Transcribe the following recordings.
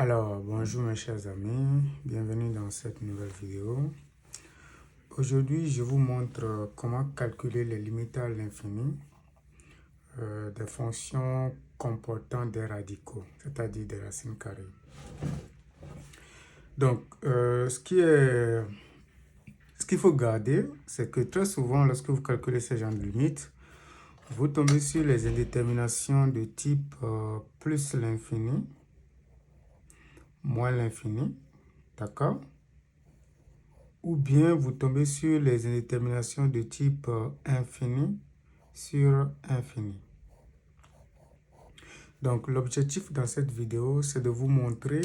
Alors, bonjour mes chers amis, bienvenue dans cette nouvelle vidéo. Aujourd'hui, je vous montre comment calculer les limites à l'infini des fonctions comportant des radicaux, c'est-à-dire des racines carrées. Donc, ce qu'il faut garder, c'est que très souvent, lorsque vous calculez ces genres de limites, vous tombez sur les indéterminations de type plus l'infini, moins l'infini, d'accord? Ou bien vous tombez sur les indéterminations de type infini sur infini. Donc l'objectif dans cette vidéo, c'est de vous montrer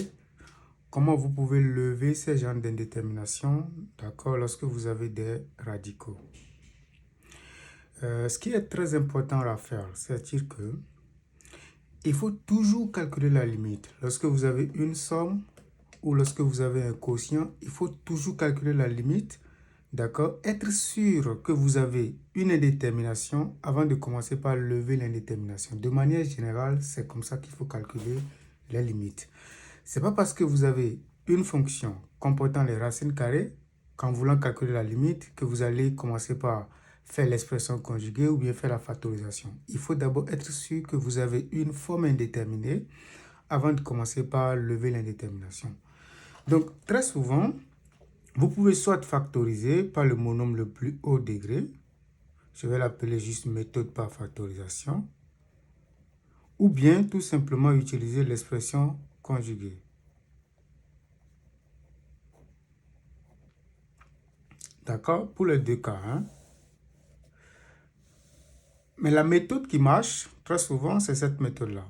comment vous pouvez lever ces genres d'indéterminations, d'accord, lorsque vous avez des radicaux. Ce qui est très important à faire, c'est-à-dire que il faut toujours calculer la limite. Lorsque vous avez une somme ou lorsque vous avez un quotient, il faut toujours calculer la limite. D'accord? Être sûr que vous avez une indétermination avant de commencer par lever l'indétermination. De manière générale, c'est comme ça qu'il faut calculer les limites. Ce n'est pas parce que vous avez une fonction comportant les racines carrées, qu'en voulant calculer la limite, que vous allez commencer par faire l'expression conjuguée ou bien faire la factorisation. Il faut d'abord être sûr que vous avez une forme indéterminée avant de commencer par lever l'indétermination. Donc, très souvent, vous pouvez soit factoriser par le monôme le plus haut degré, je vais l'appeler juste méthode par factorisation, ou bien tout simplement utiliser l'expression conjuguée. D'accord? Pour les deux cas. Mais la méthode qui marche, très souvent, c'est cette méthode-là.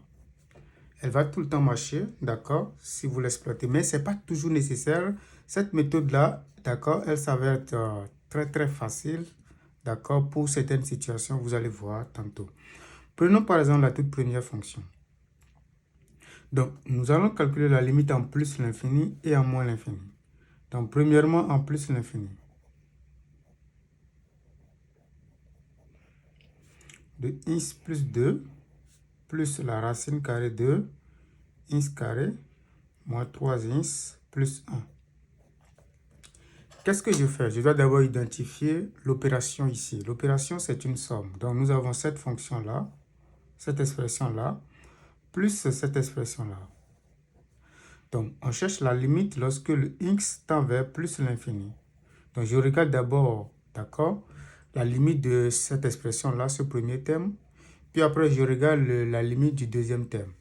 Elle va tout le temps marcher, d'accord, si vous l'exploitez. Mais ce n'est pas toujours nécessaire. Cette méthode-là, d'accord, elle s'avère être très facile, d'accord, pour certaines situations, vous allez voir tantôt. Prenons par exemple la toute première fonction. Donc, nous allons calculer la limite en plus l'infini et en moins l'infini. Donc, premièrement, en plus l'infini. De x plus 2 plus la racine carrée de x carré moins 3x plus 1. Qu'est-ce que je fais? Je dois d'abord identifier l'opération ici. L'opération, c'est une somme. Donc, nous avons cette fonction-là, cette expression-là, plus cette expression-là. Donc, on cherche la limite lorsque le x tend vers plus l'infini. Donc, je regarde d'abord, d'accord, la limite de cette expression-là, ce premier terme. Puis après, je regarde la limite du deuxième terme.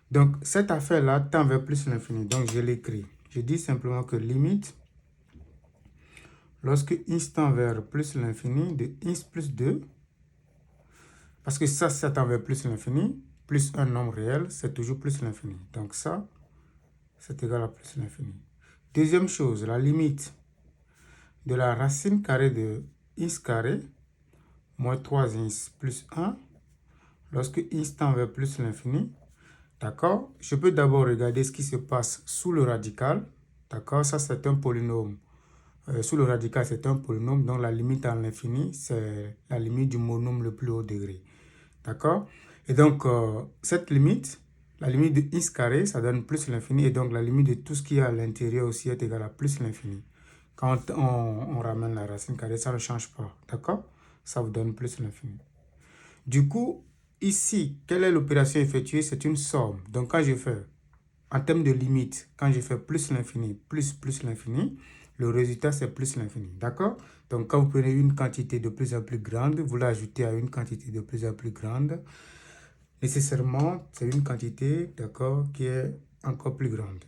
Donc, cette affaire-là tend vers plus l'infini. Donc, je l'écris. Je dis simplement que limite, lorsque x tend vers plus l'infini, de x plus 2, parce que ça tend vers plus l'infini, plus un nombre réel, c'est toujours plus l'infini. Donc, ça, c'est égal à plus l'infini. Deuxième chose, la limite de la racine carrée de x carré moins 3x plus 1, lorsque x tend vers plus l'infini, d'accord? Je peux d'abord regarder ce qui se passe sous le radical, d'accord? Ça, c'est un polynôme. Sous le radical, c'est un polynôme, donc la limite à l'infini, c'est la limite du monôme le plus haut degré, d'accord? Et donc, cette limite, la limite de x carré, ça donne plus l'infini, et donc la limite de tout ce qui est à l'intérieur aussi est égale à plus l'infini. Quand on ramène la racine carrée, ça ne change pas, d'accord? Ça vous donne plus l'infini. Du coup, ici, quelle est l'opération effectuée? C'est une somme. Donc, quand je fais, en termes de limite, quand je fais plus l'infini, plus l'infini, le résultat, c'est plus l'infini. D'accord? Donc, quand vous prenez une quantité de plus en plus grande, vous l'ajoutez à une quantité de plus en plus grande, nécessairement, c'est une quantité, d'accord, qui est encore plus grande.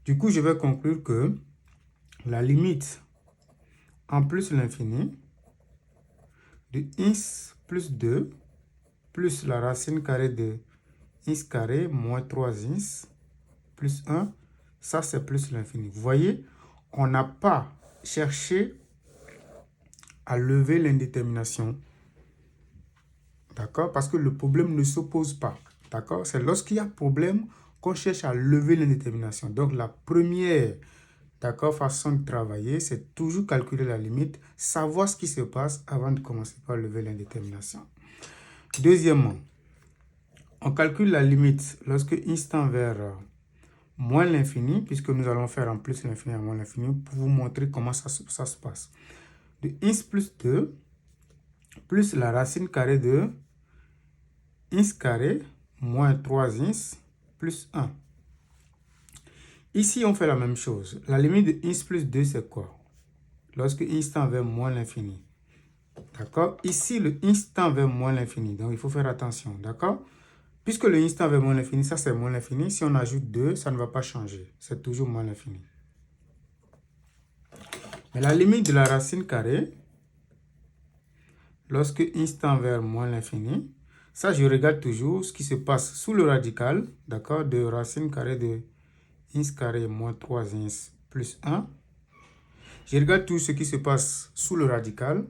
Du coup, je vais conclure que la limite en plus l'infini de x plus 2 plus la racine carrée de x carré moins 3x plus 1, ça c'est plus l'infini. Vous voyez, on n'a pas cherché à lever l'indétermination. D'accord? Parce que le problème ne s'oppose pas. D'accord? C'est lorsqu'il y a problème qu'on cherche à lever l'indétermination. Donc la première, d'accord, façon de travailler, c'est toujours calculer la limite, savoir ce qui se passe avant de commencer par lever l'indétermination. Deuxièmement, on calcule la limite lorsque x tend vers moins l'infini, puisque nous allons faire en plus l'infini à moins l'infini, pour vous montrer comment ça se passe. De ins plus 2, plus la racine carrée de ins carré, moins 3 ins, plus 1. Ici, on fait la même chose. La limite de ins plus 2, c'est quoi? Lorsque ins tend vers moins l'infini. D'accord? Ici, le ins tend vers moins l'infini. Donc, il faut faire attention. D'accord? Puisque le ins tend vers moins l'infini, ça c'est moins l'infini. Si on ajoute 2, ça ne va pas changer. C'est toujours moins l'infini. Mais la limite de la racine carrée, lorsque ins tend vers moins l'infini, ça, je regarde toujours ce qui se passe sous le radical, d'accord, de racine carrée de ins carré moins 3 ins plus 1. Je regarde tout ce qui se passe sous le radical.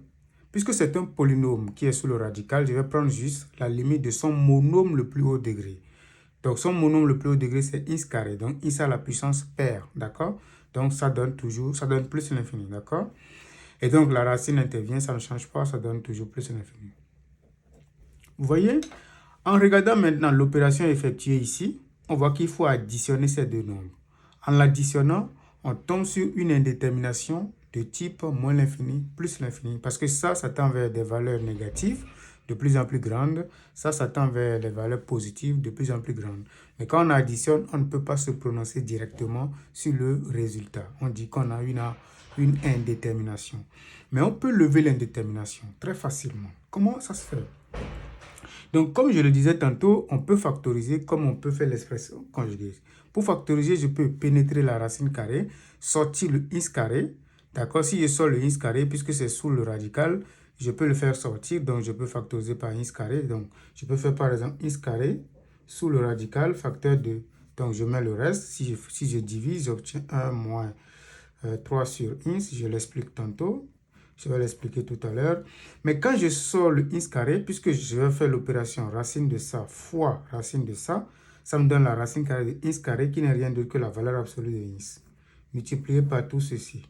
Puisque c'est un polynôme qui est sous le radical, je vais prendre juste la limite de son monôme le plus haut degré. Donc, son monôme le plus haut degré, c'est ins carré. Donc, ins à la puissance paire, d'accord? Donc, ça donne plus l'infini, d'accord? Et donc, la racine intervient, ça ne change pas, ça donne toujours plus l'infini. Vous voyez? En regardant maintenant l'opération effectuée ici, on voit qu'il faut additionner ces deux nombres. En l'additionnant, on tombe sur une indétermination de type moins l'infini plus l'infini. Parce que ça tend vers des valeurs négatives de plus en plus grandes. Ça tend vers des valeurs positives de plus en plus grandes. Mais quand on additionne, on ne peut pas se prononcer directement sur le résultat. On dit qu'on a une indétermination. Mais on peut lever l'indétermination très facilement. Comment ça se fait? Donc, comme je le disais tantôt, on peut factoriser comme on peut faire l'expression conjuguée. Pour factoriser, je peux pénétrer la racine carrée, sortir le ins carré. D'accord? Si je sors le ins carré, puisque c'est sous le radical, je peux le faire sortir. Donc, je peux factoriser par ins carré. Donc, je peux faire par exemple ins carré sous le radical, facteur 2. Donc, je mets le reste. Si je divise, j'obtiens 1 moins 3 sur ins. Je l'explique tantôt. Je vais l'expliquer tout à l'heure. Mais quand je sors le ins carré, puisque je vais faire l'opération racine de ça fois racine de ça, ça me donne la racine carrée de ins carré qui n'est rien d'autre que la valeur absolue de ins. Multiplié par tout ceci.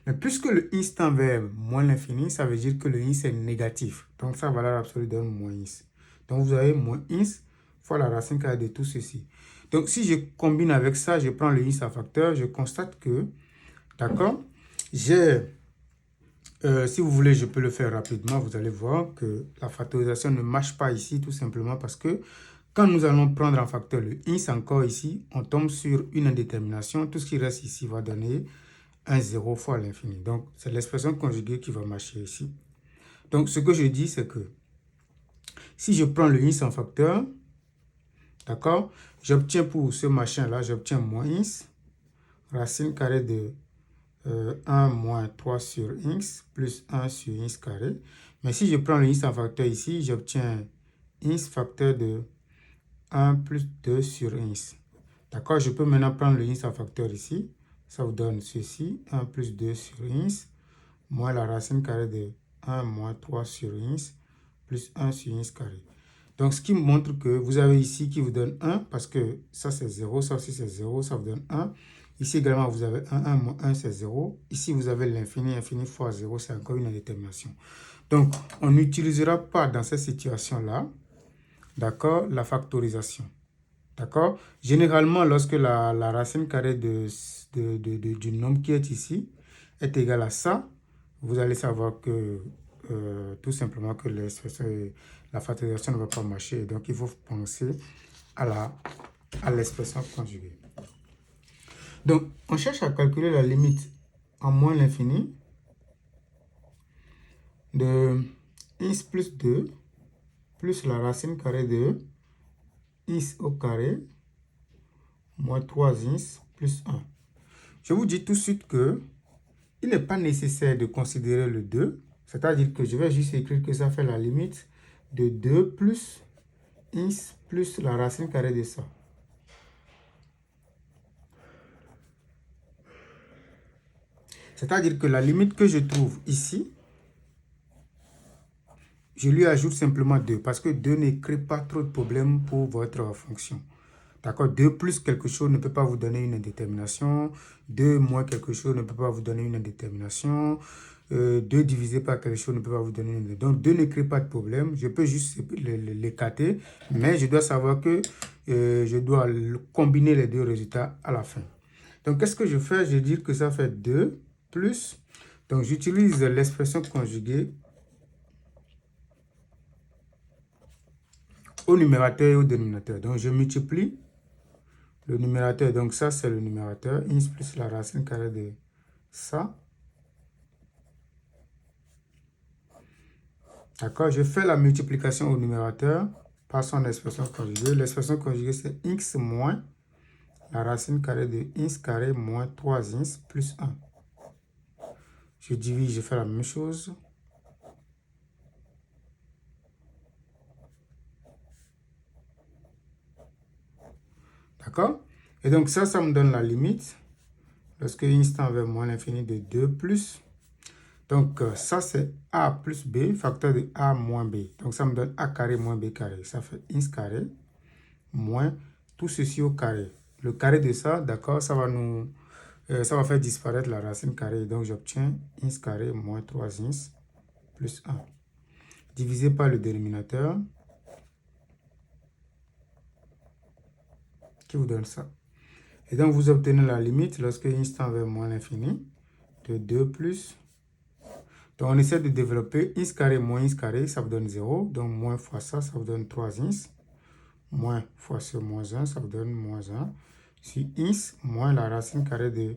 Mais puisque le ins tend vers moins l'infini, ça veut dire que le ins est négatif. Donc sa valeur absolue donne moins ins. Donc vous avez moins ins fois la racine carrée de tout ceci. Donc si je combine avec ça, je prends le ins à facteur, je constate que, d'accord, si vous voulez, je peux le faire rapidement. Vous allez voir que la factorisation ne marche pas ici, tout simplement parce que quand nous allons prendre en facteur le ins encore ici, on tombe sur une indétermination. Tout ce qui reste ici va donner un 0 fois l'infini. Donc, c'est l'expression conjuguée qui va marcher ici. Donc, ce que je dis, c'est que si je prends le ins en facteur, d'accord, j'obtiens pour ce machin-là, j'obtiens moins ins, racine carrée de 1 moins 3 sur ins plus 1 sur ins carré. Mais si je prends le ins en facteur ici, j'obtiens ins facteur de 1 plus 2 sur ins. D'accord? Je peux maintenant prendre le ins en facteur ici. Ça vous donne ceci, 1 plus 2 sur ins, moins la racine carrée de 1 moins 3 sur ins, plus 1 sur ins carré. Donc, ce qui me montre que vous avez ici qui vous donne 1, parce que ça c'est 0, ça aussi c'est 0, ça vous donne 1. Ici également, vous avez 1 moins 1, c'est 0. Ici, vous avez l'infini, infini fois 0, c'est encore une indétermination. Donc, on n'utilisera pas dans cette situation-là, d'accord, la factorisation. D'accord? Généralement, lorsque la racine carrée du nombre qui est ici est égale à ça, vous allez savoir que tout simplement que la factorisation ne va pas marcher. Donc, il faut penser à l'expression conjuguée. Donc, on cherche à calculer la limite en moins l'infini de ins plus 2 plus la racine carrée de ins au carré moins 3 ins plus 1. Je vous dis tout de suite que il n'est pas nécessaire de considérer le 2. C'est-à-dire que je vais juste écrire que ça fait la limite de 2 plus ins plus la racine carrée de ça. C'est-à-dire que la limite que je trouve ici, je lui ajoute simplement 2 parce que 2 ne crée pas trop de problèmes pour votre fonction. D'accord? 2 plus quelque chose ne peut pas vous donner une indétermination. 2 moins quelque chose ne peut pas vous donner une indétermination. 2 divisé par quelque chose ne peut pas vous donner une indétermination. Donc 2 ne crée pas de problème. Je peux juste l'écarter. Mais je dois savoir que je dois combiner les deux résultats à la fin. Donc, qu'est-ce que je fais? Je dis que ça fait 2 plus. Donc, j'utilise l'expression conjuguée au numérateur et au dénominateur. Donc, je multiplie le numérateur. Donc, ça, c'est le numérateur. Ins plus la racine carrée de ça. D'accord? Je fais la multiplication au numérateur par son expression conjuguée. L'expression conjuguée, c'est x moins la racine carrée de ins carré moins 3ins plus 1. Je divise, je fais la même chose. D'accord? Et donc ça me donne la limite. Lorsque ins tend vers moins l'infini de 2 plus. Donc ça, c'est a plus b, facteur de a moins b. Donc ça me donne a carré moins b carré. Ça fait ins carré moins tout ceci au carré. Le carré de ça, d'accord, ça va faire disparaître la racine carrée. Donc, j'obtiens ins carré moins 3 ins plus 1. Divisé par le dénominateur, qui vous donne ça. Et donc, vous obtenez la limite lorsque ins tend vers moins l'infini de 2 plus. Donc, on essaie de développer ins carré moins ins carré, ça vous donne 0. Donc, moins fois ça, ça vous donne 3 ins. Moins fois ce moins 1, ça vous donne moins 1. Si ins moins la racine carrée de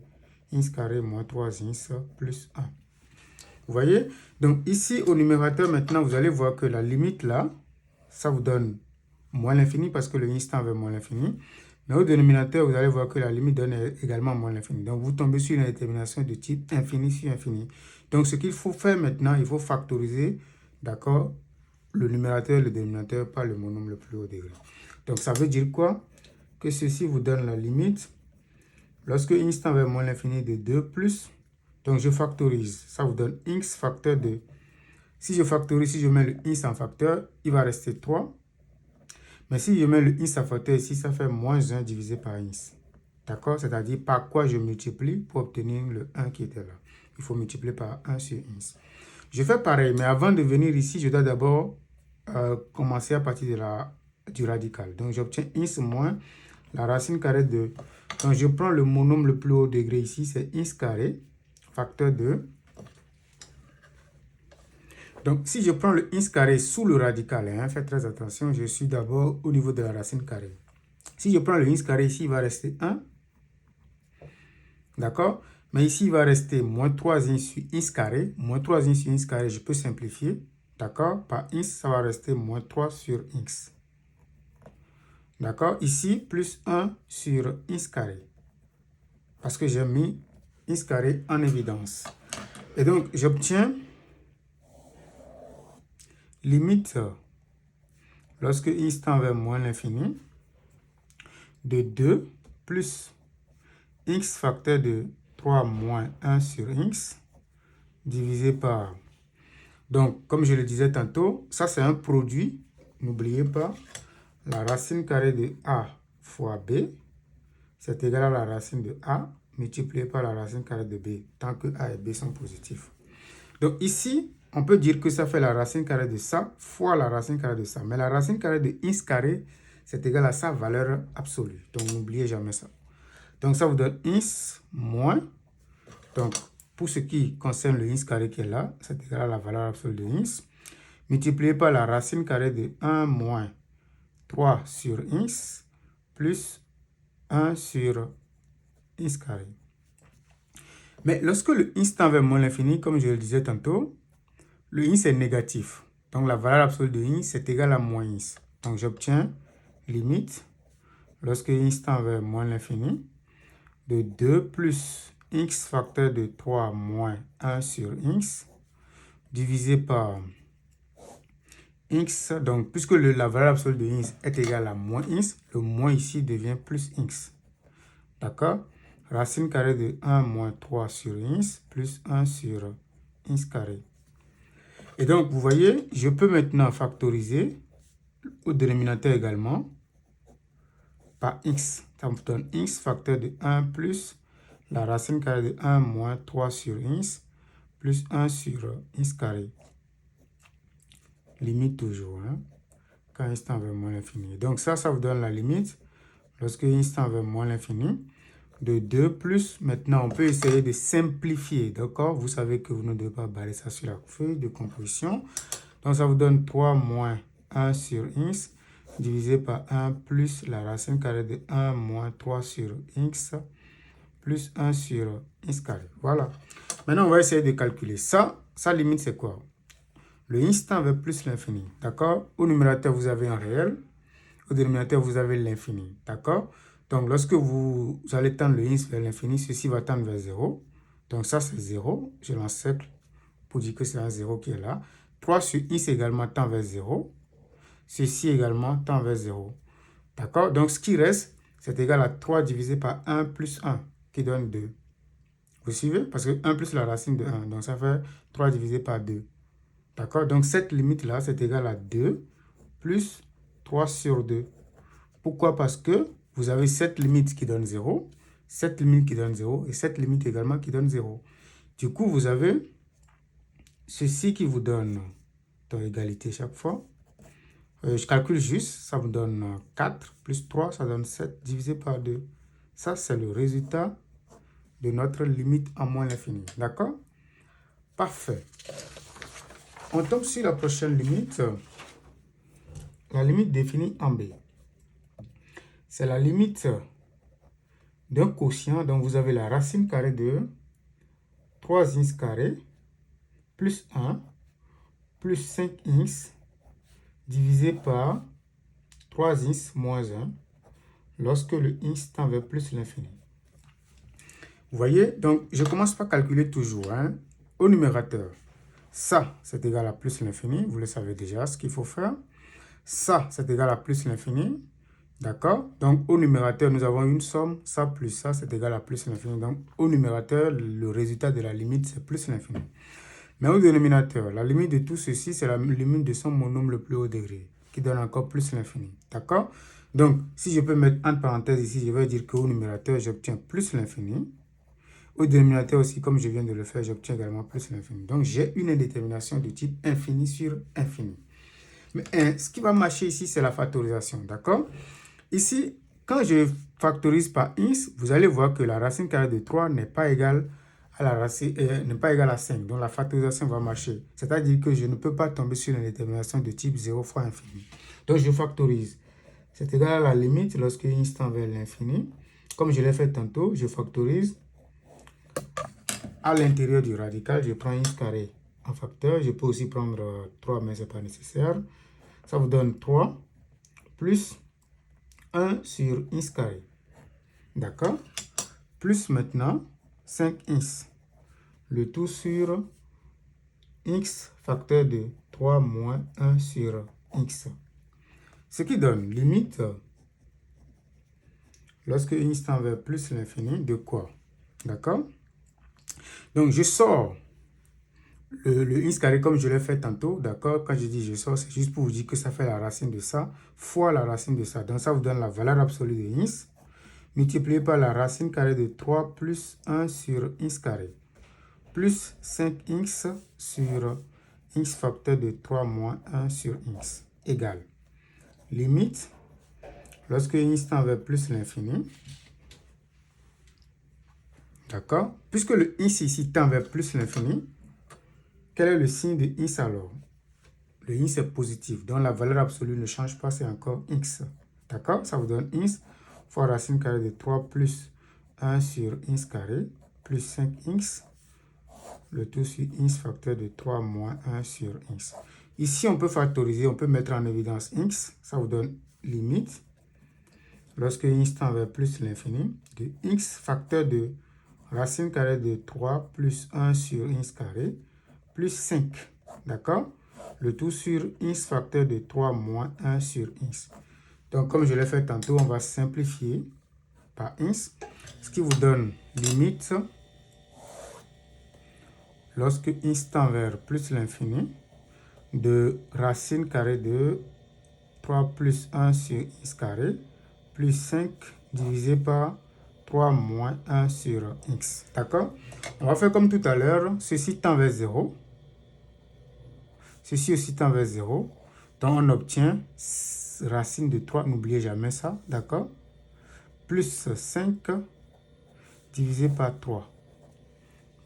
ins carré moins 3 ins plus 1. Vous voyez? Donc ici, au numérateur, maintenant, vous allez voir que la limite là, ça vous donne moins l'infini parce que le ins tend vers moins l'infini. Mais au dénominateur, vous allez voir que la limite donne également moins l'infini. Donc vous tombez sur une détermination de type infini sur infini. Donc ce qu'il faut faire maintenant, il faut factoriser, d'accord, le numérateur et le dénominateur par le monome le plus haut degré. Donc ça veut dire quoi? Que ceci vous donne la limite. Lorsque ins tend vers moins l'infini de 2 plus, donc je factorise. Ça vous donne x facteur de... Si je factorise, si je mets le ins en facteur, il va rester 3. Mais si je mets le ins en facteur ici, ça fait moins 1 divisé par ins. D'accord? C'est-à-dire par quoi je multiplie pour obtenir le 1 qui était là. Il faut multiplier par 1 sur ins. Je fais pareil, mais avant de venir ici, je dois d'abord commencer à partir du radical. Donc j'obtiens ins moins la racine carrée de... Donc je prends le monome le plus haut degré ici, c'est ins carré, facteur 2. Donc si je prends le ins carré sous le radical, hein, faites très attention, je suis d'abord au niveau de la racine carrée. Si je prends le ins carré ici, il va rester 1. D'accord? Mais ici, il va rester moins 3 ins sur ins carré. Moins 3 ins sur ins carré, je peux simplifier. D'accord? Par ins, ça va rester moins 3 sur x. D'accord? Ici, plus 1 sur ins carré. Parce que j'ai mis ins carré en évidence. Et donc, j'obtiens limite, lorsque ins tend vers moins l'infini, de 2 plus x facteur de 3 moins 1 sur x, divisé par... Donc, comme je le disais tantôt, ça c'est un produit. N'oubliez pas, la racine carrée de a fois b, c'est égal à la racine de a multiplié par la racine carrée de b, tant que a et b sont positifs. Donc ici, on peut dire que ça fait la racine carrée de ça fois la racine carrée de ça. Mais la racine carrée de ins carré, c'est égal à sa valeur absolue. Donc n'oubliez jamais ça. Donc ça vous donne ins moins. Donc pour ce qui concerne le ins carré qui est là, c'est égal à la valeur absolue de ins, multiplié par la racine carrée de 1 moins 3 sur ins, plus 1 sur ins carré. Mais lorsque le ins tend vers moins l'infini, comme je le disais tantôt, le ins est négatif. Donc la valeur absolue de ins est égale à moins ins. Donc j'obtiens limite, lorsque ins tend vers moins l'infini, de 2 plus x facteur de 3 moins 1 sur x, divisé par x. Donc puisque la valeur absolue de x est égale à moins x, le moins ici devient plus x. D'accord? Racine carrée de 1 moins 3 sur x plus 1 sur x carré. Et donc, vous voyez, je peux maintenant factoriser au dénominateur également par x. Ça me donne x facteur de 1 plus la racine carrée de 1 moins 3 sur x plus 1 sur x carré. Limite toujours. Hein? quand x tend vers moins l'infini. Donc ça vous donne la limite, lorsque x tend vers moins l'infini, de 2 plus, maintenant on peut essayer de simplifier, d'accord? Vous savez que vous ne devez pas barrer ça sur la feuille de composition. Donc ça vous donne 3 moins 1 sur x, divisé par 1 plus la racine carrée de 1 moins 3 sur x, plus 1 sur x carré. Voilà. Maintenant, on va essayer de calculer ça. Sa limite, c'est quoi? Le x tend vers plus l'infini. D'accord? Au numérateur, vous avez un réel. Au dénominateur, vous avez l'infini. D'accord? Donc, lorsque vous allez tendre le x vers l'infini, ceci va tendre vers 0. Donc, ça, c'est 0. Je l'encercle pour dire que c'est un 0 qui est là. 3 sur x également tend vers 0. Ceci également tend vers 0. D'accord? Donc, ce qui reste, c'est égal à 3 divisé par 1 plus 1, qui donne 2. Vous suivez? Parce que 1 plus la racine de 1. Donc, ça fait 3 divisé par 2. D'accord? Donc, cette limite-là, c'est égal à 2 plus 3 sur 2. Pourquoi? Parce que vous avez cette limite qui donne 0, cette limite qui donne 0 et cette limite également qui donne 0. Du coup, vous avez ceci qui vous donne dans égalité chaque fois. Je calcule juste, ça vous donne 4 plus 3, ça donne 7 divisé par 2. Ça, c'est le résultat de notre limite à moins l'infini. D'accord? Parfait. On tombe sur la prochaine limite. La limite définie en B. C'est la limite d'un quotient. Donc, vous avez la racine carrée de 3x carré plus 1 plus 5x divisé par 3x moins 1 lorsque le x tend vers plus l'infini. Vous voyez, donc je commence par calculer toujours. Au numérateur, ça, c'est égal à plus l'infini. Vous le savez déjà ce qu'il faut faire. Ça, c'est égal à plus l'infini. D'accord? Donc, au numérateur, nous avons une somme. Ça plus ça, c'est égal à plus l'infini. Donc, au numérateur, le résultat de la limite, c'est plus l'infini. Mais au dénominateur, la limite de tout ceci, c'est la limite de son monombre le plus haut degré, qui donne encore plus l'infini. D'accord? Donc, si je peux mettre entre parenthèses ici, je vais dire qu'au numérateur, j'obtiens plus l'infini. Au dénominateur aussi, comme je viens de le faire, j'obtiens également plus l'infini. Donc, j'ai une indétermination de type infini sur infini. Mais ce qui va marcher ici, c'est la factorisation. D'accord? Ici, quand je factorise par x, vous allez voir que la racine carrée de 3 n'est pas égale à la racine, n'est pas égale à 5. Donc, la factorisation va marcher. C'est-à-dire que je ne peux pas tomber sur une détermination de type 0 fois infini. Donc, je factorise. C'est égal à la limite lorsque x tend vers l'infini. Comme je l'ai fait tantôt, je factorise. À l'intérieur du radical, je prends x carré en facteur. Je peux aussi prendre 3, mais ce n'est pas nécessaire. Ça vous donne 3 plus 1 sur x carré. D'accord? Plus maintenant 5x. Le tout sur x facteur de 3 moins 1 sur x. Ce qui donne limite, lorsque x tend vers plus l'infini, de quoi? D'accord? Donc, je sors le x carré comme je l'ai fait tantôt. D'accord? Quand je dis je sors, c'est juste pour vous dire que ça fait la racine de ça fois la racine de ça. Donc, ça vous donne la valeur absolue de x multiplié par la racine carrée de 3 plus 1 sur x carré plus 5x sur x facteur de 3 moins 1 sur x égale limite lorsque x tend vers plus l'infini. D'accord? Puisque le x ici tend vers plus l'infini, quel est le signe de x alors? Le x est positif, donc la valeur absolue ne change pas, c'est encore x. D'accord? Ça vous donne x fois racine carrée de 3 plus 1 sur x carré plus 5x, le tout sur x facteur de 3 moins 1 sur x. Ici, on peut factoriser, on peut mettre en évidence x, ça vous donne limite, lorsque x tend vers plus l'infini, de x facteur de racine carrée de 3 plus 1 sur x carré plus 5. D'accord? Le tout sur x facteur de 3 moins 1 sur x. Donc, comme je l'ai fait tantôt, on va simplifier par x, ce qui vous donne limite lorsque x tend vers plus l'infini de racine carrée de 3 plus 1 sur x carré plus 5 divisé par 3 moins 1 sur x. D'accord? On va faire comme tout à l'heure. Ceci tend vers 0. Ceci aussi tend vers 0. Donc, on obtient racine de 3, n'oubliez jamais ça, d'accord? Plus 5 divisé par 3.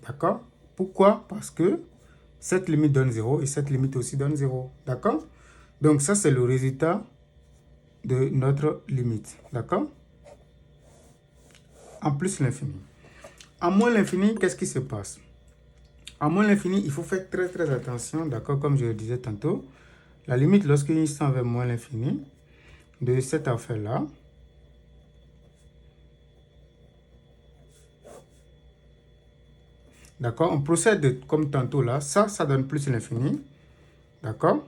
D'accord? Pourquoi? Parce que cette limite donne 0 et cette limite aussi donne 0. D'accord? Donc, ça, c'est le résultat de notre limite. D'accord? En plus l'infini. En moins l'infini, qu'est-ce qui se passe? En moins l'infini, il faut faire très attention, d'accord, comme je le disais tantôt. La limite, lorsque x tend vers moins l'infini, de cette affaire-là, d'accord, on procède comme tantôt là, ça donne plus l'infini, d'accord?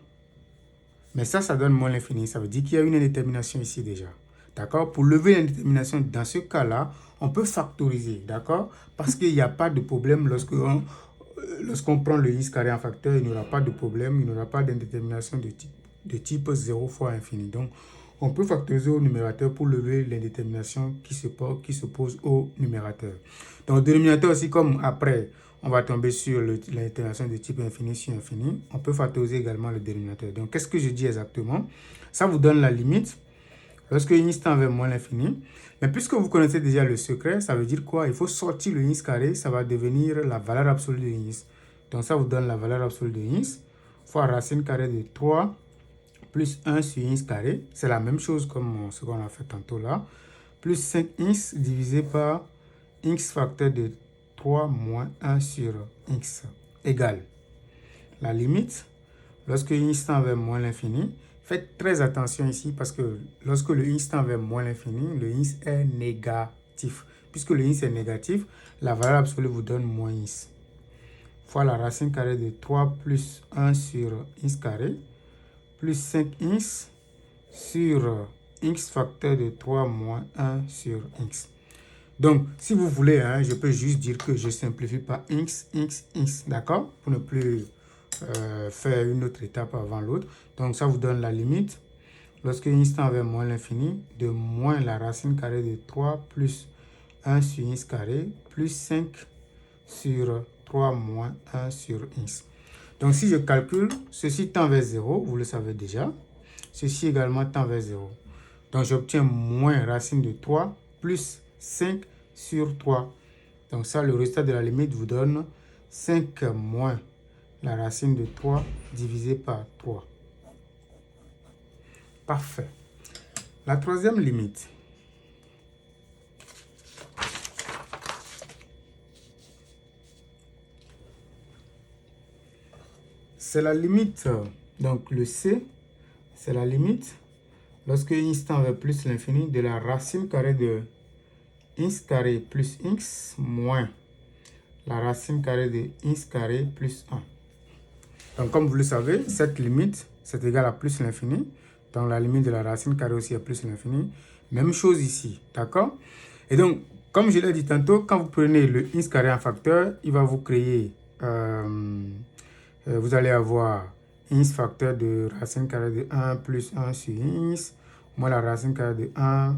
Mais ça donne moins l'infini, ça veut dire qu'il y a une indétermination ici déjà. D'accord? Pour lever l'indétermination, dans ce cas-là, on peut factoriser, d'accord? Parce qu'il n'y a pas de problème lorsqu'on prend le x carré en facteur, il n'y aura pas de problème, il n'y aura pas d'indétermination de type 0 fois infini. Donc, on peut factoriser au numérateur pour lever l'indétermination qui se pose au numérateur. Donc, au dénominateur aussi, comme après, on va tomber sur l'indétermination de type infini sur infini, on peut factoriser également le dénominateur. Donc, qu'est-ce que je dis exactement? Ça vous donne la limite lorsque x tend vers moins l'infini. Mais puisque vous connaissez déjà le secret, ça veut dire quoi? Il faut sortir le x carré, ça va devenir la valeur absolue de x. Donc ça vous donne la valeur absolue de x fois racine carrée de 3 plus 1 sur x carré. C'est la même chose comme ce qu'on a fait tantôt là. Plus 5x divisé par x facteur de 3 moins 1 sur x égale la limite lorsque x tend vers moins l'infini. Faites très attention ici parce que lorsque le x tend vers moins l'infini, le x est négatif. Puisque le x est négatif, la valeur absolue vous donne moins x. Fois la racine carrée de 3 plus 1 sur x carré, plus 5x sur x facteur de 3 moins 1 sur x. Donc, si vous voulez, je peux juste dire que je simplifie par x, d'accord? Pour ne plus faire une autre étape avant l'autre. Donc, ça vous donne la limite. Lorsque x tend vers moins l'infini, de moins la racine carrée de 3 plus 1 sur x carré, plus 5 sur 3 moins 1 sur x. Donc, si je calcule, ceci tend vers 0, vous le savez déjà. Ceci également tend vers 0. Donc, j'obtiens moins racine de 3 plus 5 sur 3. Donc, ça, le résultat de la limite vous donne 5 moins la racine de 3 divisé par 3. Parfait. La troisième limite. C'est la limite, donc le c, c'est la limite lorsque x tend vers plus l'infini de la racine carrée de x carré plus x moins la racine carrée de x carré plus 1. Donc, comme vous le savez, cette limite, c'est égal à plus l'infini. Donc, la limite de la racine carrée aussi est plus l'infini. Même chose ici, d'accord? Et donc, comme je l'ai dit tantôt, quand vous prenez le x carré en facteur, il va vous créer, vous allez avoir x facteur de racine carrée de 1 plus 1 sur x, moins la racine carrée de 1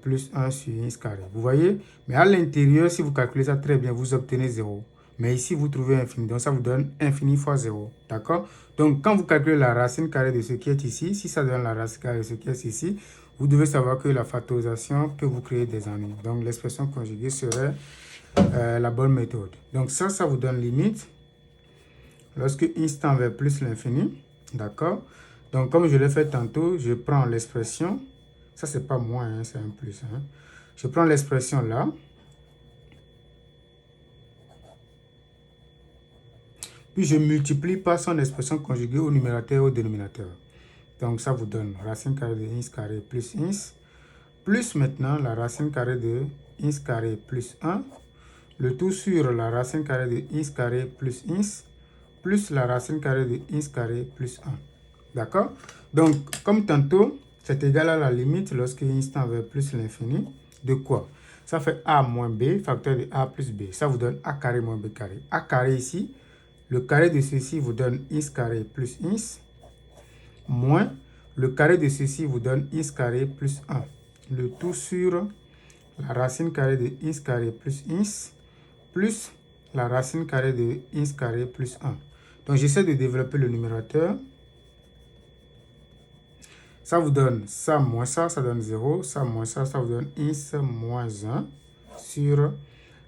plus 1 sur x carré. Vous voyez? Mais à l'intérieur, si vous calculez ça très bien, vous obtenez 0. Mais ici, vous trouvez infini. Donc, ça vous donne infini fois 0. D'accord? Donc, quand vous calculez la racine carrée de ce qui est ici, si ça donne la racine carrée de ce qui est ici, vous devez savoir que la factorisation peut vous créer des ennuis. Donc, l'expression conjuguée serait la bonne méthode. Donc, ça vous donne limite lorsque x tend vers plus l'infini. D'accord? Donc, comme je l'ai fait tantôt, je prends l'expression. Ça, c'est pas moins, c'est un plus. Je prends l'expression là. Puis je multiplie par son expression conjuguée au numérateur et au dénominateur. Donc ça vous donne racine carrée de x carré plus x, plus maintenant la racine carrée de x carré plus 1, le tout sur la racine carrée de x carré plus x, plus la racine carrée de x carré plus 1. D'accord? Donc, comme tantôt, c'est égal à la limite lorsque x tend vers plus l'infini. De quoi? Ça fait a moins b, facteur de a plus b. Ça vous donne a carré moins b carré. A carré ici, le carré de ceci vous donne x carré plus x, moins le carré de ceci vous donne x carré plus 1. Le tout sur la racine carrée de x carré plus x, plus la racine carrée de x carré plus 1. Donc, j'essaie de développer le numérateur. Ça vous donne ça moins ça donne 0. Ça moins ça vous donne ins moins 1 sur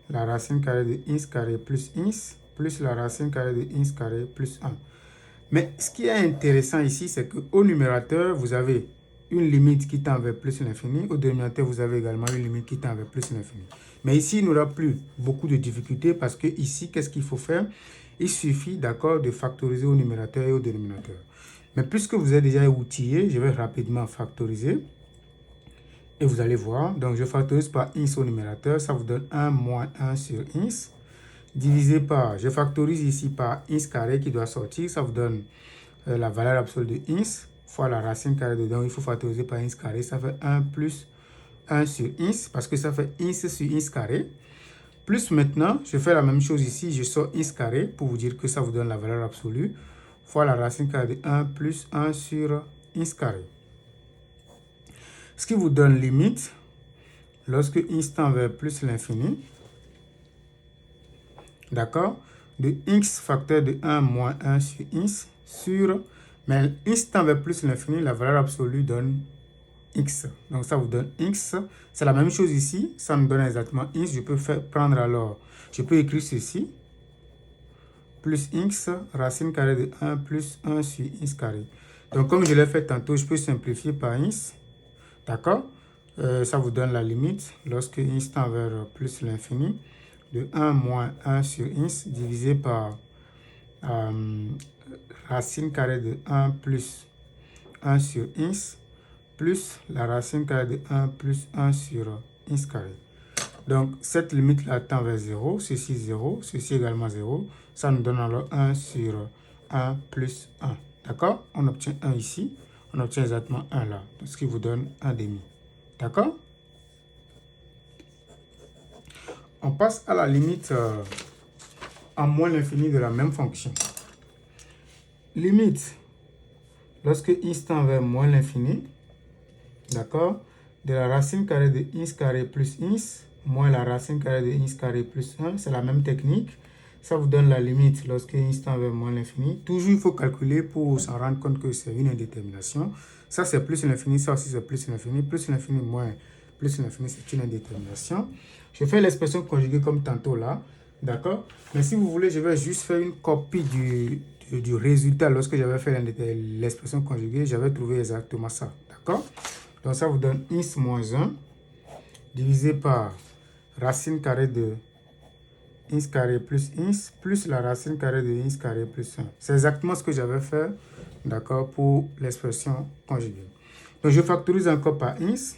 la racine carrée de ins carré plus ins plus la racine carrée de ins carré plus 1. Mais ce qui est intéressant ici, c'est qu'au numérateur, vous avez une limite qui tend vers plus l'infini. Au dénominateur, vous avez également une limite qui tend vers plus l'infini. Mais ici, il n'y aura plus beaucoup de difficultés parce que ici, qu'est-ce qu'il faut faire? Il suffit, d'accord, de factoriser au numérateur et au dénominateur. Mais puisque vous êtes déjà outillé, je vais rapidement factoriser. Et vous allez voir, donc je factorise par ins au numérateur, ça vous donne 1 moins 1 sur ins. Divisé par, je factorise ici par ins carré qui doit sortir, ça vous donne la valeur absolue de ins fois la racine carrée de, donc il faut factoriser par ins carré, ça fait 1 plus 1 sur ins, parce que ça fait ins sur ins carré. Plus maintenant, je fais la même chose ici, je sors ins carré pour vous dire que ça vous donne la valeur absolue, fois la racine carrée de 1 plus 1 sur ins carré. Ce qui vous donne limite, lorsque ins tend vers plus l'infini, d'accord, de x facteur de 1 moins 1 sur ins sur, mais ins tend vers plus l'infini, la valeur absolue donne x. Donc ça vous donne x. C'est la même chose ici, ça me donne exactement x. Je peux prendre alors, je peux écrire ceci, plus x, racine carrée de 1 plus 1 sur x carré. Donc comme je l'ai fait tantôt, je peux simplifier par x, d'accord. Ça vous donne la limite lorsque x tend vers plus l'infini de 1 moins 1 sur x divisé par racine carrée de 1 plus 1 sur x plus la racine carrée de 1 plus 1 sur x carré. Donc cette limite-là tend vers 0, ceci 0, ceci également 0. Ça nous donne alors 1 sur 1 plus 1. D'accord? On obtient 1 ici, on obtient exactement 1 là, ce qui vous donne 1 demi. D'accord? On passe à la limite en moins l'infini de la même fonction. Limite, lorsque x tend vers moins l'infini, d'accord, de la racine carrée de x carré plus x moins la racine carrée de x carré plus 1, c'est la même technique. Ça vous donne la limite lorsque x tend vers moins l'infini. Toujours, il faut calculer pour s'en rendre compte que c'est une indétermination. Ça, c'est plus l'infini, ça aussi, c'est plus l'infini. Plus l'infini moins plus l'infini, c'est une indétermination. Je fais l'expression conjuguée comme tantôt là, d'accord? Mais si vous voulez, je vais juste faire une copie du résultat. Lorsque j'avais fait l'expression conjuguée, j'avais trouvé exactement ça, d'accord? Donc ça vous donne x moins 1 divisé par racine carrée de x carré plus x plus la racine carrée de x carré plus 1. C'est exactement ce que j'avais fait, d'accord, pour l'expression conjuguée. Donc je factorise encore par x.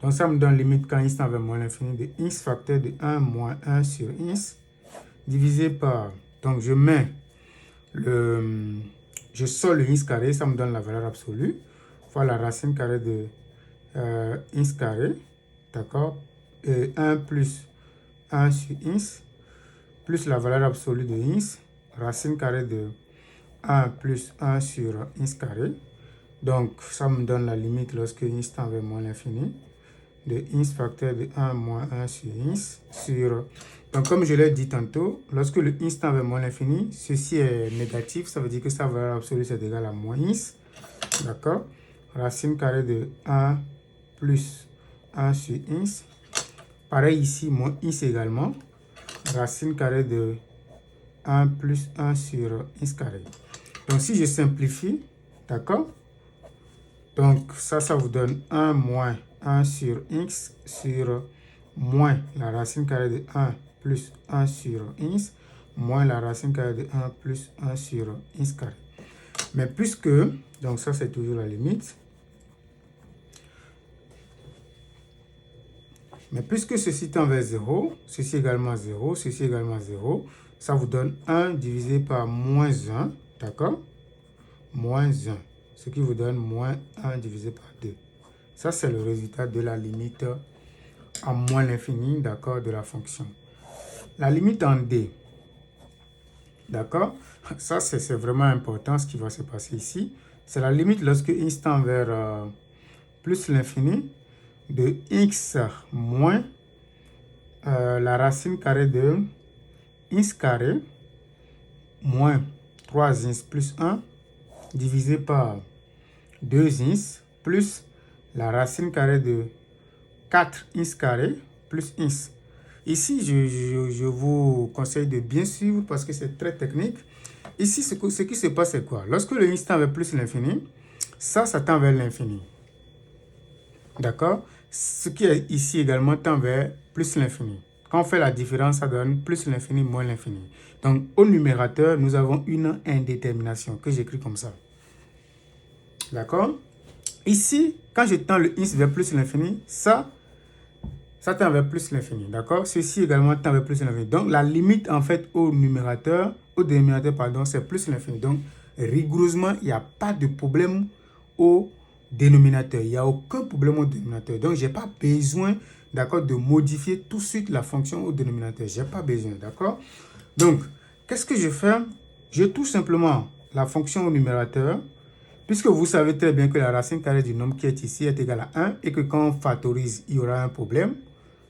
Donc ça me donne limite quand x tend vers moins l'infini de x facteur de 1 moins 1 sur x divisé par, donc je mets je sors le x carré, ça me donne la valeur absolue, fois la racine carrée de x carré, d'accord, et 1 plus 1 sur x, plus la valeur absolue de x, racine carrée de 1 plus 1 sur x carré. Donc ça me donne la limite lorsque x tend vers moins l'infini de x facteur de 1 moins 1 sur x sur... Donc comme je l'ai dit tantôt, lorsque le x tend vers moins l'infini, ceci est négatif, ça veut dire que sa valeur absolue c'est égal à moins x, d'accord, racine carrée de 1 plus 1 sur x, pareil ici, moins x également, racine carrée de 1 plus 1 sur x carré. Donc si je simplifie, d'accord, donc ça vous donne 1 moins 1 sur x sur moins la racine carrée de 1 plus 1 sur x moins la racine carrée de 1 plus 1 sur x carré. Mais puisque, donc ça c'est toujours la limite, mais puisque ceci tend vers 0, ceci également 0, ceci également 0, ça vous donne 1 divisé par moins 1, d'accord, moins 1, ce qui vous donne moins 1 divisé par 2. Ça, c'est le résultat de la limite en moins l'infini, d'accord, de la fonction. La limite en D, d'accord, ça, c'est vraiment important ce qui va se passer ici. C'est la limite lorsque x tend vers plus l'infini de x moins la racine carrée de x carré moins 3x plus 1 divisé par 2 ins plus la racine carrée de 4 ins carré plus ins. Ici, je vous conseille de bien suivre parce que c'est très technique. Ici, ce qui se passe, c'est quoi? Lorsque le ins tend vers plus l'infini, ça tend vers l'infini. D'accord? Ce qui est ici également tend vers plus l'infini. Quand on fait la différence, ça donne plus l'infini moins l'infini. Donc, au numérateur, nous avons une indétermination que j'écris comme ça. D'accord? Ici, quand je tends le ins vers plus l'infini, ça tend vers plus l'infini. D'accord? Ceci également tend vers plus l'infini. Donc, la limite, en fait, au dénominateur, pardon, c'est plus l'infini. Donc, rigoureusement, il n'y a pas de problème au dénominateur. Il n'y a aucun problème au dénominateur. Donc, je n'ai pas besoin, d'accord, de modifier tout de suite la fonction au dénominateur. Je n'ai pas besoin, d'accord? Donc, qu'est-ce que je fais? Je touche simplement la fonction au numérateur, puisque vous savez très bien que la racine carrée du nombre qui est ici est égale à 1 et que quand on factorise, il y aura un problème.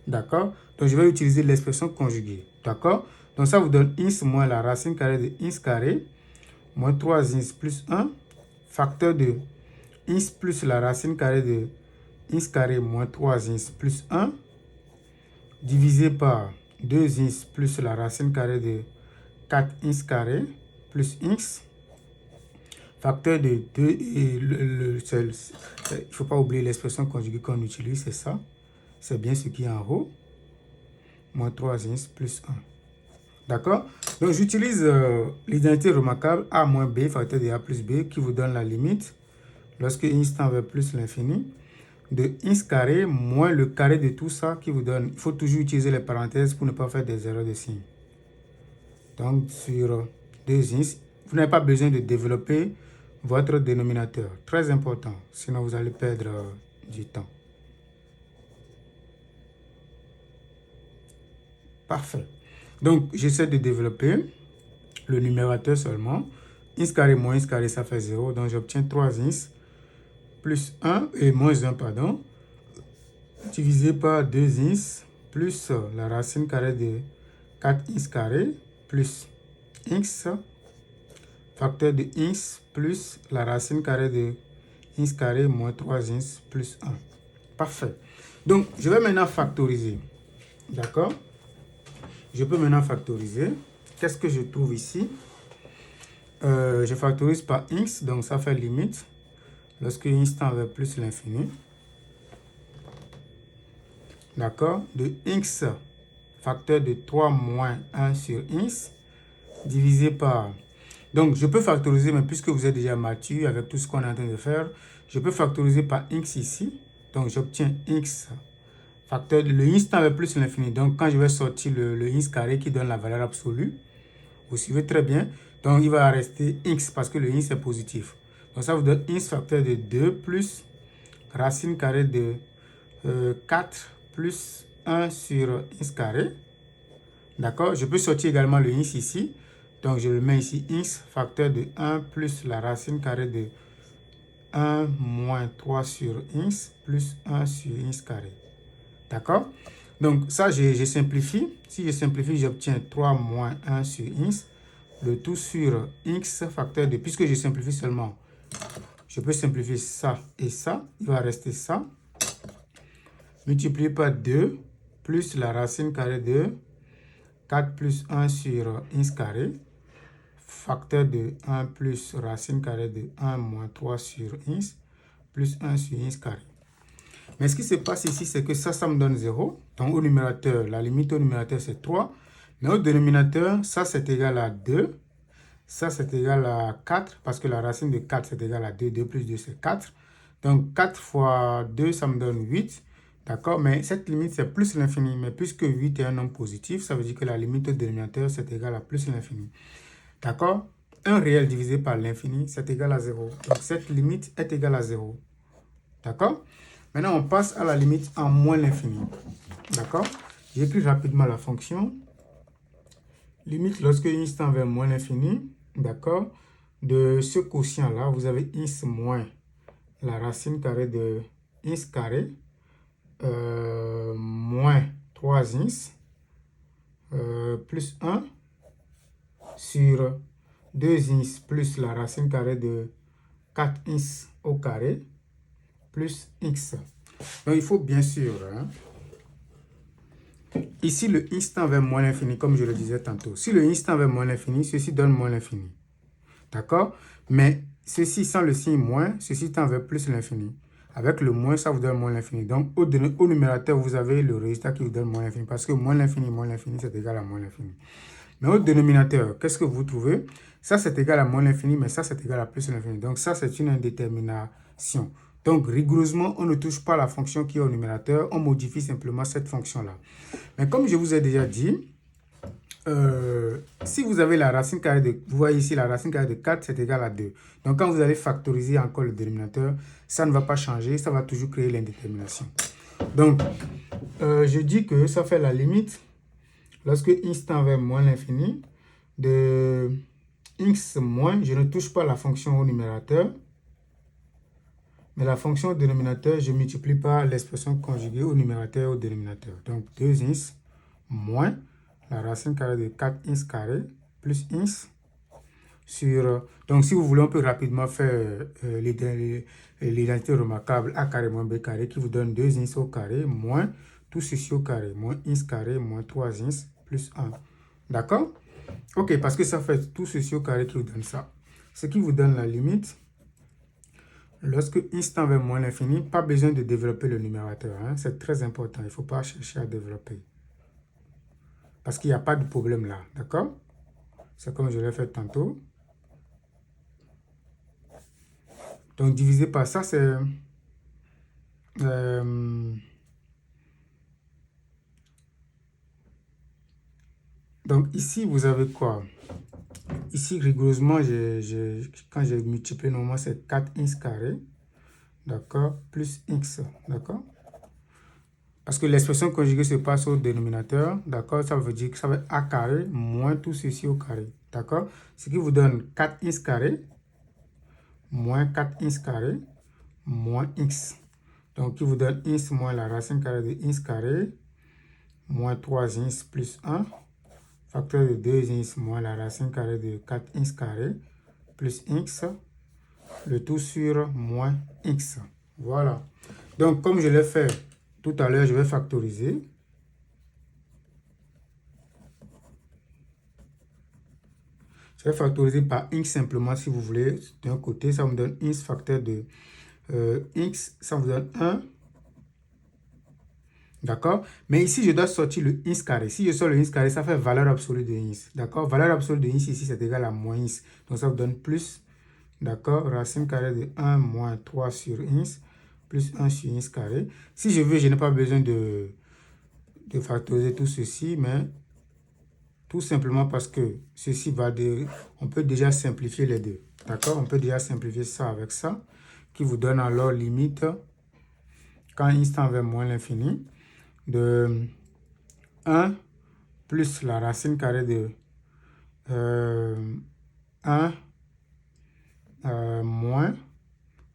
D'accord? Donc, je vais utiliser l'expression conjuguée. D'accord? Donc, ça vous donne ins moins la racine carrée de ins carré moins 3 ins plus 1 facteur de ins plus la racine carrée de ins carré moins 3 ins plus 1 divisé par 2 ins plus la racine carrée de 4 ins carré plus ins facteur de 2 et il ne faut pas oublier l'expression conjuguée qu'on utilise, c'est ça. C'est bien ce qui est en haut. Moins 3 ins plus 1. D'accord? Donc, j'utilise l'identité remarquable A moins B facteur de A plus B qui vous donne la limite lorsque ins tend vers plus l'infini de ins carré moins le carré de tout ça qui vous donne. Il faut toujours utiliser les parenthèses pour ne pas faire des erreurs de signe. Donc, sur 2 ins, vous n'avez pas besoin de développer votre dénominateur. Très important, sinon vous allez perdre du temps. Parfait. Donc, j'essaie de développer le numérateur seulement. Ins carré moins ins carré, ça fait 0. Donc, j'obtiens 3 ins plus 1 et moins 1, pardon, divisé par 2 ins plus la racine carrée de 4 ins carré plus x facteur de ins plus la racine carrée de ins carré moins 3 ins plus 1. Parfait. Donc, je vais maintenant factoriser. D'accord? Je peux maintenant factoriser. Qu'est-ce que je trouve ici? Je factorise par x, donc ça fait limite. Lorsque x tend vers plus l'infini. D'accord? De x facteur de 3 moins 1 sur x divisé par... Donc, je peux factoriser, mais puisque vous êtes déjà mature avec tout ce qu'on est en train de faire, je peux factoriser par x ici. Donc, j'obtiens x facteur de... Le x tend vers plus l'infini. Donc, quand je vais sortir le x carré qui donne la valeur absolue, vous suivez très bien. Donc, il va rester x parce que le x est positif. Donc, ça vous donne x facteur de 2 plus racine carrée de 4 plus 1 sur x carré. D'accord? Je peux sortir également le x ici. Donc, je le mets ici, x facteur de 1 plus la racine carrée de 1 moins 3 sur x plus 1 sur x carré. D'accord? Donc, ça, je simplifie. Si je simplifie, j'obtiens 3 moins 1 sur x. Le tout sur x facteur de... Puisque je simplifie seulement, je peux simplifier ça et ça. Il va rester ça. Multiplié par 2 plus la racine carrée de 4 plus 1 sur x carré. Facteur de 1 plus racine carrée de 1 moins 3 sur x plus 1 sur x carré. Mais ce qui se passe ici, c'est que ça me donne 0. Donc au numérateur, la limite au numérateur, c'est 3. Mais au dénominateur, ça c'est égal à 2. Ça c'est égal à 4 parce que la racine de 4 c'est égal à 2. 2 plus 2 c'est 4. Donc 4 fois 2, ça me donne 8. D'accord? Mais cette limite, c'est plus l'infini. Mais puisque 8 est un nombre positif, ça veut dire que la limite au dénominateur, c'est égal à plus l'infini. D'accord? 1 réel divisé par l'infini, c'est égal à 0. Donc, cette limite est égale à 0. D'accord? Maintenant, on passe à la limite en moins l'infini. D'accord? J'écris rapidement la fonction. Limite lorsque x tend vers moins l'infini. D'accord? De ce quotient-là, vous avez x moins la racine carrée de x carré moins 3x plus 1 sur 2x plus la racine carrée de 4x au carré plus x. Donc, il faut bien sûr, hein, ici, le x tend vers moins l'infini, comme je le disais tantôt. Si le x tend vers moins l'infini, ceci donne moins l'infini. D'accord? Mais ceci sans le signe moins, ceci tend vers plus l'infini. Avec le moins, ça vous donne moins l'infini. Donc, au numérateur, vous avez le résultat qui vous donne moins l'infini. Parce que moins l'infini, c'est égal à moins l'infini. Mais au dénominateur, qu'est-ce que vous trouvez? Ça, c'est égal à moins l'infini, mais ça, c'est égal à plus l'infini. Donc, ça, c'est une indétermination. Donc, rigoureusement, on ne touche pas la fonction qui est au numérateur. On modifie simplement cette fonction-là. Mais comme je vous ai déjà dit, si vous avez la racine carrée de... Vous voyez ici, la racine carrée de 4, c'est égal à 2. Donc, quand vous allez factoriser encore le dénominateur, ça ne va pas changer. Ça va toujours créer l'indétermination. Donc, je dis que ça fait la limite, lorsque x tend vers moins l'infini, de x moins, je ne touche pas la fonction au numérateur, mais la fonction au dénominateur, je multiplie par l'expression conjuguée au numérateur et au dénominateur. Donc, 2x moins la racine carrée de 4x carré plus x sur... Donc, si vous voulez, on peut rapidement faire l'identité remarquable a carré moins b carré qui vous donne 2x au carré moins tout ceci au carré, moins x carré moins 3x plus 1. D'accord? Ok, parce que ça fait tout ceci au carré qui vous donne ça. Ce qui vous donne la limite. Lorsque x tend vers moins l'infini, pas besoin de développer le numérateur. Hein? C'est très important. Il ne faut pas chercher à développer. Parce qu'il n'y a pas de problème là. D'accord? C'est comme je l'ai fait tantôt. Donc, divisé par ça, c'est... donc, ici, vous avez quoi? Ici, rigoureusement, quand j'ai multiplié, normalement, c'est 4x carré. D'accord? Plus x. D'accord? Parce que l'expression conjuguée se passe au dénominateur. D'accord? Ça veut dire que ça va être a carré moins tout ceci au carré. D'accord? Ce qui vous donne 4x carré moins 4x carré moins x. Donc, qui vous donne x moins la racine carrée de x carré moins 3x plus 1. Facteur de 2x moins la racine carrée de 4x carré plus x. Le tout sur moins x. Voilà. Donc, comme je l'ai fait tout à l'heure, je vais factoriser. Je vais factoriser par x simplement si vous voulez. D'un côté, ça me donne x facteur de x, ça vous donne 1. D'accord? Mais ici, je dois sortir le x carré. Si je sors le x carré, ça fait valeur absolue de x. D'accord? Valeur absolue de x ici, c'est égal à moins x. Donc, ça vous donne plus. D'accord? Racine carrée de 1 moins 3 sur x plus 1 sur x carré. Si je veux, je n'ai pas besoin de factoriser tout ceci, mais tout simplement parce que ceci va de... On peut déjà simplifier les deux. D'accord? On peut déjà simplifier ça avec ça, qui vous donne alors limite, quand x tend vers moins l'infini, de 1 plus la racine carrée de 1 moins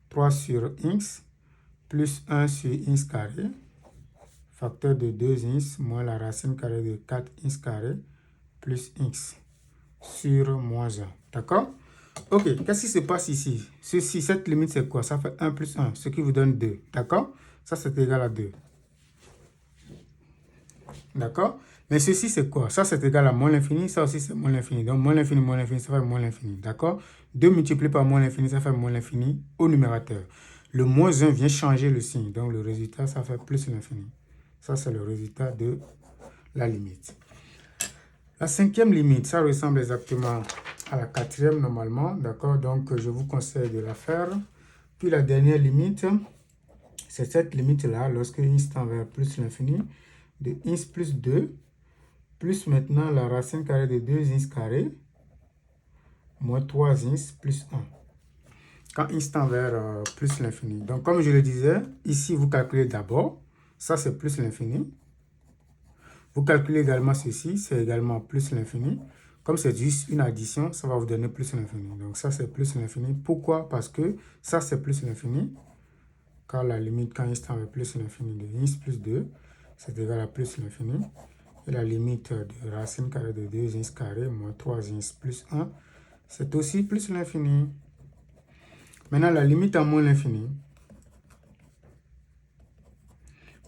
3 sur x plus 1 sur x carré, facteur de 2x moins la racine carrée de 4x carré plus x sur moins 1. D'accord? Ok, qu'est-ce qui se passe ici? Ceci, cette limite, c'est quoi? Ça fait 1 plus 1, ce qui vous donne 2. D'accord? Ça, c'est égal à 2. D'accord? Mais ceci, c'est quoi? Ça, c'est égal à moins l'infini. Ça aussi, c'est moins l'infini. Donc, moins l'infini, ça fait moins l'infini. D'accord? 2 multiplié par moins l'infini, ça fait moins l'infini au numérateur. Le moins 1 vient changer le signe. Donc, le résultat, ça fait plus l'infini. Ça, c'est le résultat de la limite. La cinquième limite, ça ressemble exactement à la quatrième normalement. D'accord? Donc, je vous conseille de la faire. Puis, la dernière limite, c'est cette limite-là, lorsque x tend vers plus l'infini, de x plus 2, plus maintenant la racine carrée de 2x carré, moins 3x plus 1. Quand x tend vers plus l'infini. Donc, comme je le disais, ici, vous calculez d'abord. Ça, c'est plus l'infini. Vous calculez également ceci, c'est également plus l'infini. Comme c'est juste une addition, ça va vous donner plus l'infini. Donc, ça, c'est plus l'infini. Pourquoi? Parce que ça, c'est plus l'infini. Car la limite, quand x tend vers plus l'infini de x plus 2, c'est égal à plus l'infini. Et la limite de racine carrée de 2x carré moins 3x plus 1, c'est aussi plus l'infini. Maintenant, la limite à moins l'infini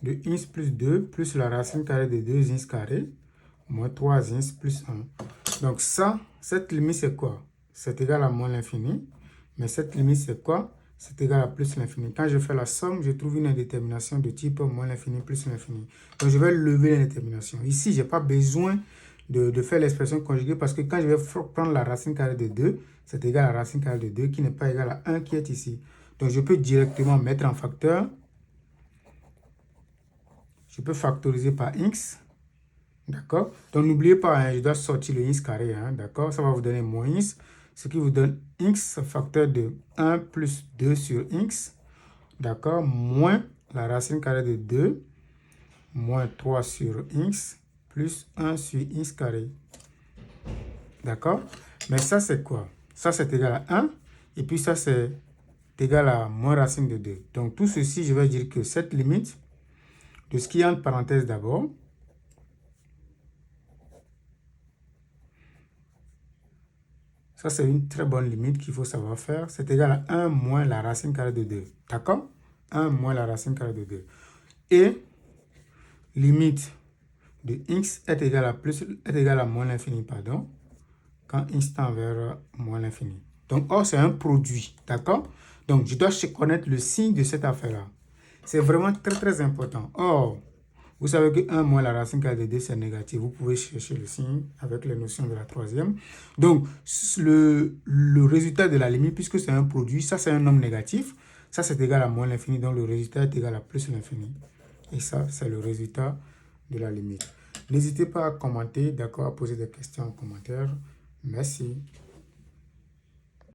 de ins plus 2 plus la racine carrée de 2 ins carré moins 3 ins plus 1. Donc ça, cette limite c'est quoi? C'est égal à moins l'infini. Mais cette limite c'est quoi? C'est égal à plus l'infini. Quand je fais la somme, je trouve une indétermination de type moins l'infini plus l'infini. Donc je vais lever l'indétermination. Ici, je n'ai pas besoin de faire l'expression conjuguée parce que quand je vais prendre la racine carrée de 2, c'est égal à la racine carrée de 2 qui n'est pas égal à 1 qui est ici. Donc je peux directement mettre en facteur. Je peux factoriser par x. D'accord? Donc n'oubliez pas, hein, je dois sortir le x carré. Hein, d'accord? Ça va vous donner moins x. Ce qui vous donne x facteur de 1 plus 2 sur x. D'accord? Moins la racine carrée de 2. Moins 3 sur x. Plus 1 sur x carré. D'accord? Mais ça, c'est quoi? Ça, c'est égal à 1. Et puis ça, c'est égal à moins racine de 2. Donc tout ceci, je vais dire que cette limite de ce qui est entre parenthèses d'abord, ça, c'est une très bonne limite qu'il faut savoir faire. C'est égal à 1 moins la racine carrée de 2. D'accord? 1 moins la racine carrée de 2. Et limite de x est égal à moins l'infini, pardon, quand x tend vers moins l'infini. Donc, or, c'est un produit. D'accord? Donc, je dois connaître le signe de cette affaire-là. C'est vraiment très, très important. Or, vous savez que 1 moins la racine carrée de 2, c'est négatif. Vous pouvez chercher le signe avec les notions de la troisième. Donc, le résultat de la limite, puisque c'est un produit, ça c'est un nombre négatif. Ça c'est égal à moins l'infini, donc le résultat est égal à plus l'infini. Et ça, c'est le résultat de la limite. N'hésitez pas à commenter, d'accord, à poser des questions en commentaire. Merci.